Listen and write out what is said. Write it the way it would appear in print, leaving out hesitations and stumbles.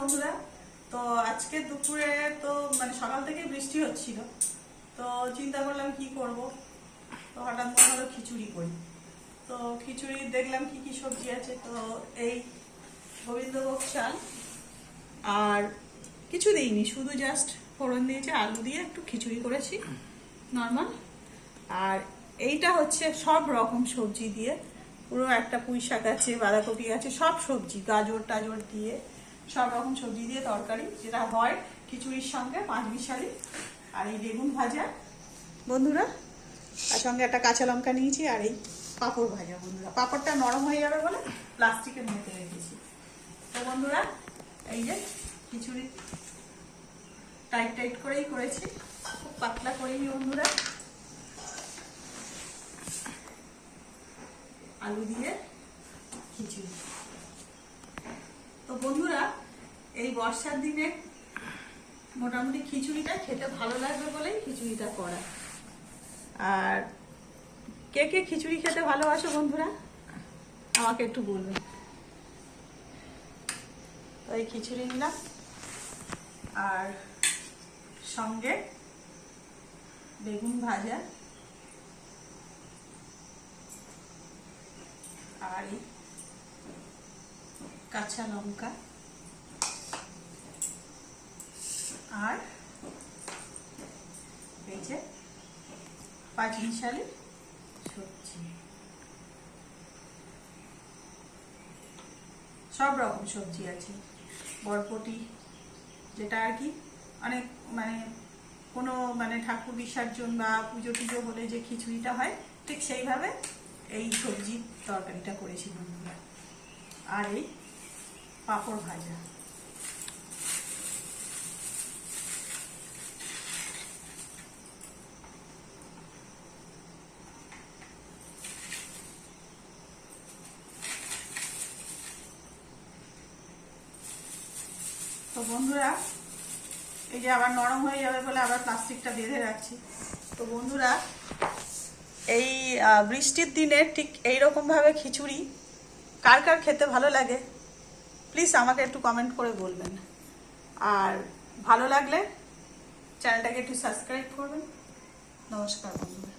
বন্ধুরা। তো আজকে দুপুরে তো মানে সকাল থেকে বৃষ্টি হচ্ছিল, তো চিন্তা করলাম কি করব। তো হঠাৎ মনে হলো খিচুড়ি করি। তো খিচুড়ি দেখলাম কি কি সবজি আছে। তো এই গোবিন্দভোগ চাল আর কিছু দিইনি, শুধু জাস্ট ফোড়ন দিয়েছি, আলু দিয়ে একটু খিচুড়ি করেছি নর্মাল। আর এইটা হচ্ছে সব রকম সবজি দিয়ে, পুরো একটা পুঁই শাক আছে, বাঁধাকপি আছে, সব সবজি, গাজর টাজর দিয়ে সব রকম সবজি দিয়ে তরকারি, যেটা হয় খিচুড়ির সঙ্গে পাঁচমিশালি। আর এই বেগুন ভাজা বন্ধুরা, আর সঙ্গে একটা কাঁচা লঙ্কা নিয়েছি, আর এই পাঁপড় ভাজা বন্ধুরা। পাঁপড়টা নরম হয়ে যাবে বলে প্লাস্টিকের মধ্যে রেখেছি। তো বন্ধুরা, এই যে খিচুড়ি টাইট টাইট করেই করেছি, খুব পাতলা করেই বন্ধুরা। আলু দিয়ে খিচুড়ি। তো বন্ধুরা, এই বর্ষার দিনে মোটামুটি খিচুড়িটা খেতে ভালো লাগবে বলেই খিচুড়িটা করা। আর কে কে খিচুড়ি খেতে ভালোবাসো বন্ধুরা, আমাকে একটু বলবেন। তো এই খিচুড়ি নিলাম, আর সঙ্গে বেগুন ভাজা, আর এই কাঁচা লঙ্কা, আর এই যে পাঁচমিশালি সবজি, সব রকম সবজি আছে। বরবটি, যেটা আর কি অনেক মানে কোনো মানে ঠাকুর বিসর্জন বা পুজো টুজো হলে যে খিচুড়িটা হয়, ঠিক সেইভাবে এই সবজির তরকারিটা করেছি বন্ধুরা। আর এই পাঁপড় ভাজা। তো বন্ধুরা, এই যে আবার নরম হয়ে যাবে বলে আবার প্লাস্টিকটা বেঁধে রাখছি। তো বন্ধুরা, এই বৃষ্টির দিনে ঠিক এইরকমভাবে খিচুড়ি কার কার খেতে ভালো লাগে প্লিজ আমাকে একটু কমেন্ট করে বলবেন। আর ভালো লাগলে চ্যানেলটাকে একটু সাবস্ক্রাইব করবেন। নমস্কার বন্ধুরা।